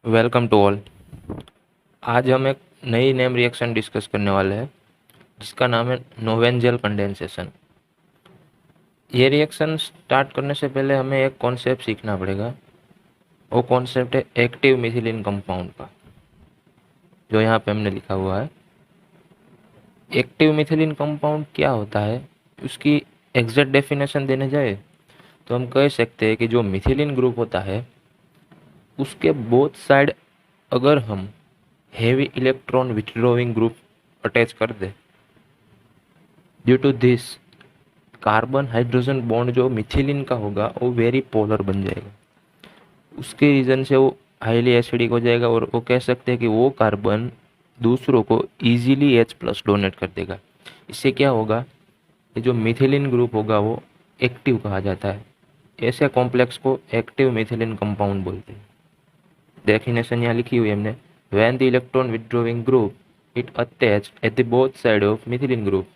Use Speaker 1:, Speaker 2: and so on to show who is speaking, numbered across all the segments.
Speaker 1: Welcome to all. आज हम एक नई नेम रिएक्शन डिस्कस करने वाले हैं जिसका नाम है नोवेंजल कंडेंसेशन। ये रिएक्शन स्टार्ट करने से पहले हमें एक कॉन्सेप्ट सीखना पड़ेगा। वो कॉन्सेप्ट है एक्टिव मिथिलीन कंपाउंड का, जो यहाँ पे हमने लिखा हुआ है। एक्टिव मिथिलीन कंपाउंड क्या होता है, उसकी एग्जैक्ट डेफिनेशन देने जाए तो हम कह सकते हैं कि जो मिथिलीन ग्रुप होता है उसके बोथ साइड अगर हम heavy electron withdrawing group attach कर दे, due to this carbon hydrogen bond जो मिथिलीन का होगा वो वेरी पोलर बन जाएगा। उसके रीज़न से वो हाईली एसिडिक हो जाएगा और वो कह सकते हैं कि वो कार्बन दूसरों को इजीली H+ डोनेट कर देगा। इससे क्या होगा, ये जो मिथिलीन ग्रुप होगा वो एक्टिव कहा जाता है। ऐसे कॉम्प्लेक्स को एक्टिव मिथिलीन कंपाउंड बोलते हैं। डेफिनेशन यहाँ लिखी हुई है हमने। When the electron withdrawing group it attach at the both side of methylene group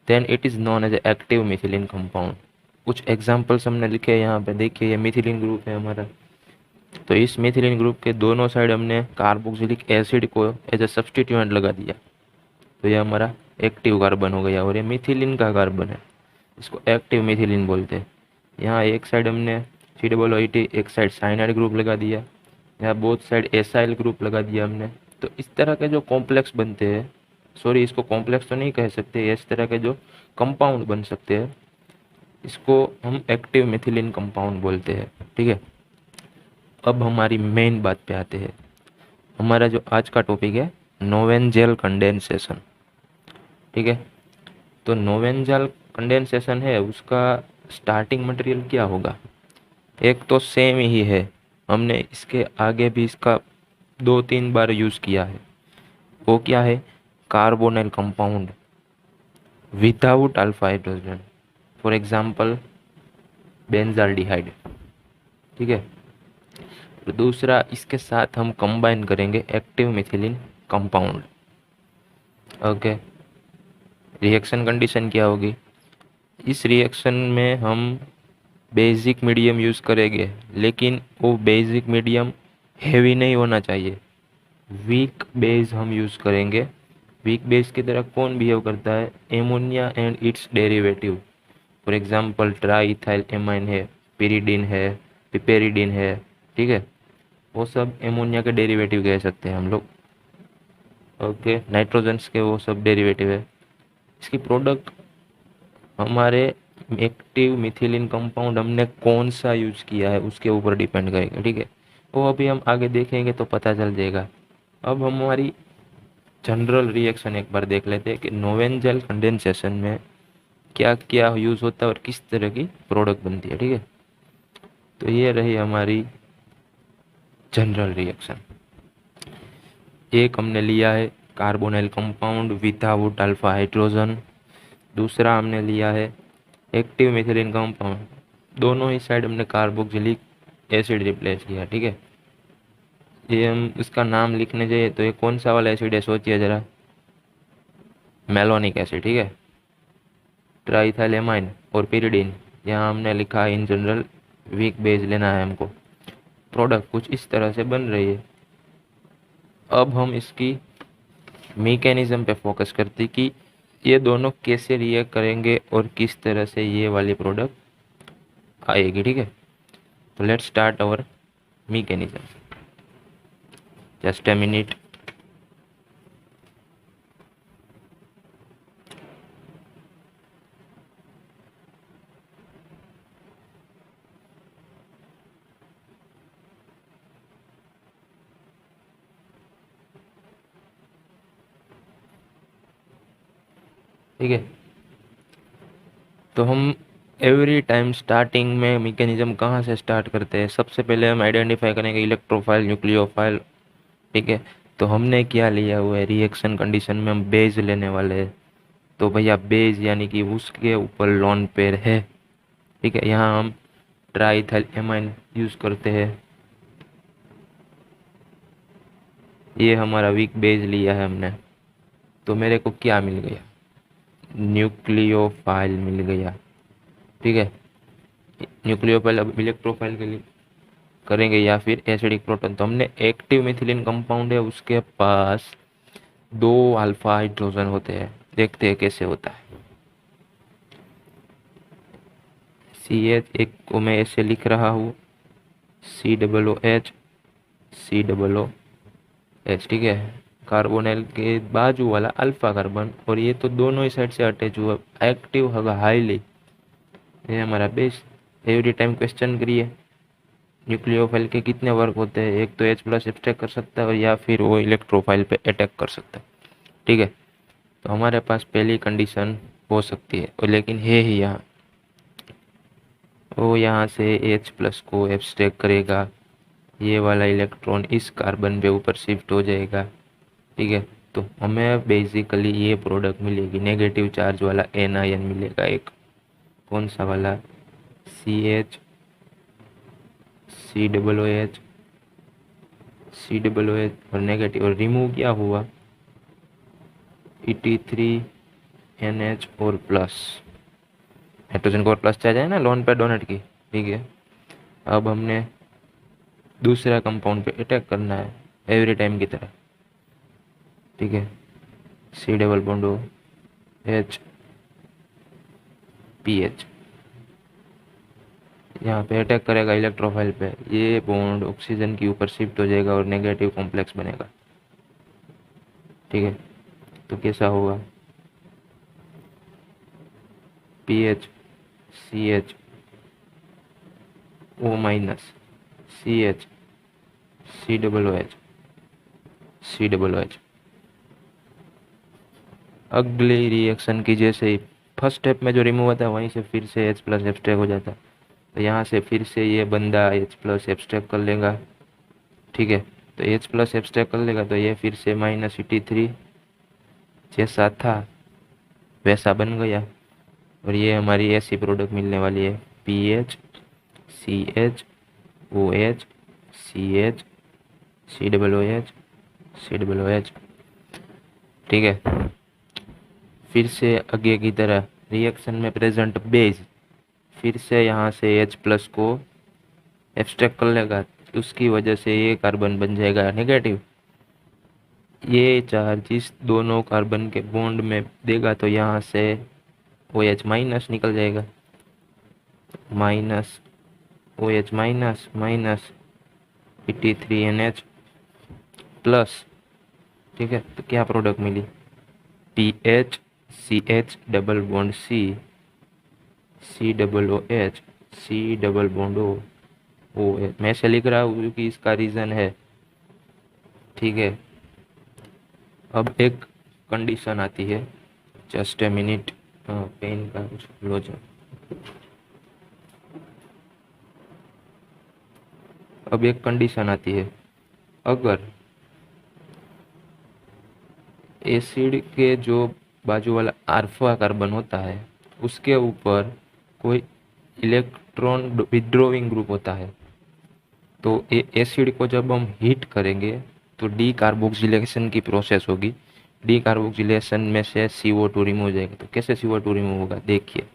Speaker 1: then it is known as active methylene compound. कुछ एग्जांपल्स हमने लिखे हैं यहाँ पे, देखिए ये मिथिलीन ग्रुप है हमारा। तो इस मिथिलीन ग्रुप के दोनों साइड हमने कार्बोक्सिलिक एसिड को एज ए सब्सटीट्यूएंट लगा दिया, तो ये हमारा एक्टिव कार्बन हो गया और ये मिथिलीन का कार्बन है, इसको एक्टिव मिथिलीन बोलते हैं। यहाँ एक साइड हमने COOT, एक साइड साइनाइड ग्रुप लगा दिया, यहाँ बोथ साइड एसाइल ग्रुप लगा दिया हमने। तो इस तरह के जो कॉम्प्लेक्स बनते हैं, सॉरी इसको कॉम्प्लेक्स तो नहीं कह सकते, इस तरह के जो कंपाउंड बन सकते हैं इसको हम एक्टिव मिथिलीन कंपाउंड बोलते हैं। ठीक है, अब हमारी मेन बात पे आते हैं। हमारा जो आज का टॉपिक है नोवेंजल कंडेंसेशन। ठीक है, तो नोवेंजल कंडेंसेशन है उसका स्टार्टिंग मटेरियल क्या होगा। एक तो सेम ही है, हमने इसके आगे भी इसका 2-3 बार यूज़ किया है। वो क्या है, carbonyl compound without alpha hydrogen, for example benzaldehyde. ठीक है, तो दूसरा इसके साथ हम कंबाइन करेंगे active methylene compound. Okay, reaction condition क्या होगी, इस रिएक्शन में हम बेसिक मीडियम यूज़ करेंगे, लेकिन वो बेसिक मीडियम हेवी नहीं होना चाहिए। वीक बेस हम यूज़ करेंगे। वीक बेस की तरह कौन बिहेव करता है, ammonia and it's derivative. For example try ethyl amine है, पिरिडीन है, पिपेरिडीन है। ठीक है, वो सब एमोनिया के डेरिवेटिव कह सकते हैं हम लोग। ओके, नाइट्रोजन्स के वो सब डेरिवेटिव है। इसकी प्रोडक्ट हमारे एक्टिव मिथिलीन कंपाउंड हमने कौन सा यूज़ किया है उसके ऊपर डिपेंड करेगा। ठीक है, वो अभी हम आगे देखेंगे तो पता चल जाएगा। अब हमारी जनरल रिएक्शन एक बार देख लेते हैं कि नोवेंजल कंडेंसेशन में क्या क्या यूज़ होता है और किस तरह की प्रोडक्ट बनती है। ठीक है, तो ये रही हमारी जनरल रिएक्शन। एक हमने लिया है carbonyl compound without alpha hydrogen, दूसरा हमने लिया है एक्टिव मिथिलीन कंपाउंड, दोनों ही साइड हमने कार्बोक्सिलिक एसिड रिप्लेस किया। ठीक है, ये हम इसका नाम लिखने जाइए तो ये कौन सा वाला एसिड है, सोचिए ज़रा, मेलोनिक एसिड। ठीक है, ट्राइथाइलेमाइन और पिरिडीन, यहाँ हमने लिखा है इन जनरल वीक बेस लेना है हमको। प्रोडक्ट कुछ इस तरह से बन रही है। अब हम इसकी मैकेनिज्म पे फोकस करते कि ये दोनों कैसे रिएक्ट करेंगे और किस तरह से ये वाली प्रोडक्ट आएगी। ठीक है, तो let's start our mechanism. Just a minute. ठीक है, तो हम एवरी टाइम स्टार्टिंग में मैकेनिज्म कहाँ से स्टार्ट करते हैं, सबसे पहले हम आइडेंटिफाई करेंगे इलेक्ट्रोफाइल न्यूक्लियोफाइल। ठीक है, तो हमने क्या लिया हुआ है, रिएक्शन कंडीशन में हम बेज लेने वाले हैं। तो भैया बेज यानी कि उसके ऊपर लोन पेयर है। ठीक है, यहाँ हम ट्राइथाइल एमाइन यूज़ करते हैं। ये हमारा वीक बेज लिया है हमने, तो मेरे को क्या मिल गया, न्यूक्लियोफाइल मिल गया। ठीक है, न्यूक्लियोफाइल अब इलेक्ट्रोफाइल के लिए करेंगे या फिर एसिडिक प्रोटॉन। तो हमने एक्टिव मिथिलीन कंपाउंड है, उसके पास 2 अल्फा हाइड्रोजन होते हैं। देखते हैं कैसे होता है। CH एक को मैं ऐसे लिख रहा हूँ, COOH COOH, ठीक है। कार्बोनिल के बाजू वाला अल्फा कार्बन, और ये तो दोनों ही साइड से अटैच हुआ, एक्टिव होगा हाईली। ये हमारा बेस। एवरी टाइम क्वेश्चन करिए न्यूक्लियोफाइल के कितने वर्क होते हैं। एक तो H+ एब्स्ट्रैक्ट कर सकता है और या फिर वो इलेक्ट्रोफाइल पे अटैक कर सकता है, ठीक है। तो हमारे पास पहली कंडीशन हो सकती है, और लेकिन है ही यहाँ, वो यहाँ से H+ को एब्स्ट्रैक्ट करेगा, ये वाला इलेक्ट्रॉन इस कार्बन पे ऊपर शिफ्ट हो जाएगा, ठीक है। तो हमें बेसिकली ये प्रोडक्ट मिलेगी, नेगेटिव चार्ज वाला एनायन मिलेगा एक। कौन सा वाला? CH COOH और नेगेटिव, और रिमूव क्या हुआ? Et3NH और प्लस। हाइड्रोजन को और प्लस चाहिए ना लोन पे डोनेट की, ठीक है। अब हमने दूसरा कंपाउंड पे अटैक करना है एवरी टाइम की तरह, ठीक है। C∼H PH यहाँ पे अटैक करेगा इलेक्ट्रोफाइल पे, ये बॉन्ड ऑक्सीजन के ऊपर शिफ्ट हो जाएगा और नेगेटिव कॉम्प्लेक्स बनेगा, ठीक है। तो कैसा होगा? PH CH O- CH COOH। अगली रिएक्शन की जैसे ही फर्स्ट स्टेप में जो रिमूव होता है वहीं से फिर से H+ एब्स्ट्रैक्ट हो जाता है। तो यहाँ से फिर से ये बंदा H+ एब्स्ट्रैक्ट कर लेगा, ठीक है। तो H+ एब्स्ट्रैक्ट कर लेगा तो ये फिर से -Et3 जैसा था वैसा बन गया, और ये हमारी ऐसी प्रोडक्ट मिलने वाली है, PH CH OH CH COOH, ठीक है। फिर से आगे की तरह रिएक्शन में प्रेजेंट बेस फिर से यहाँ से H+ को एब्स्ट्रैक्ट कर लेगा, उसकी वजह से ये कार्बन बन जाएगा नेगेटिव। ये चार्ज इस दोनों कार्बन के बॉन्ड में देगा तो यहाँ से OH- निकल जाएगा, OH- Et3NH प्लस, ठीक है। तो क्या प्रोडक्ट मिली? PH CH double bond COOH C∼OH। मैं ऐसे लिख रहा हूँ क्योंकि इसका रीज़न है, ठीक है। अब एक कंडीशन आती है, जस्ट ए मिनट, पेन का कुछ लो जाओ। अब एक कंडीशन आती है, अगर एसिड के जो बाजू वाला अल्फा कार्बन होता है उसके ऊपर कोई इलेक्ट्रॉन विड्रॉइंग ग्रुप होता है, तो एसिड को जब हम हीट करेंगे तो डीकार्बोक्सिलेशन की प्रोसेस होगी। डीकार्बोक्सिलेशन में से CO2 रिमूव हो जाएगा। तो कैसे CO2 रिमूव होगा? देखिए,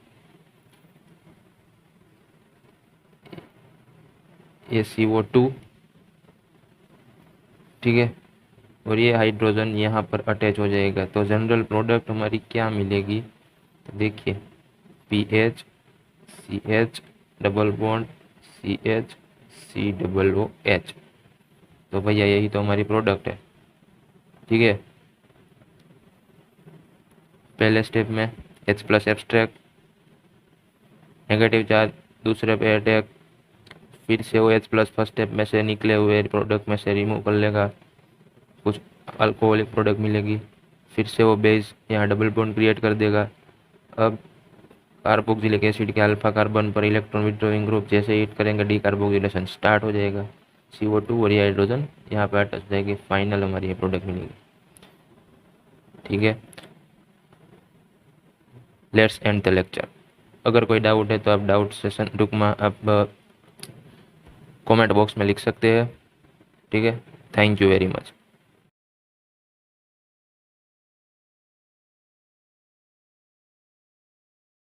Speaker 1: ये CO2, ठीक है, और ये हाइड्रोजन यहाँ पर अटैच हो जाएगा। तो जनरल प्रोडक्ट हमारी क्या मिलेगी? तो देखिए, PH CH double bond CH COOH। तो भैया यही तो हमारी प्रोडक्ट है, ठीक है। पहले स्टेप में H+ एब्स्ट्रैक्ट, नेगेटिव चार्ज, दूसरे पे अटैक, फिर से वो H+ फर्स्ट स्टेप में से निकले हुए प्रोडक्ट में से रिमूव कर लेगा, कुछ अल्कोहलिक प्रोडक्ट मिलेगी, फिर से वो बेस यहाँ डबल बॉन्ड क्रिएट कर देगा। अब कार्बोक्सिलिक एसिड के अल्फा कार्बन पर इलेक्ट्रॉन विड्रॉइंग ग्रुप जैसे हिट करेंगे डीकार्बोक्सिलेशन स्टार्ट हो जाएगा, CO2 और ये हाइड्रोजन यहाँ पर अटैच जाएगी, फाइनल हमारी ये प्रोडक्ट मिलेगी, ठीक है। Let's end the lecture. अगर कोई डाउट है तो आप डाउट सेशन रुक में आप कमेंट बॉक्स में लिख सकते हैं, ठीक है। Thank you very much.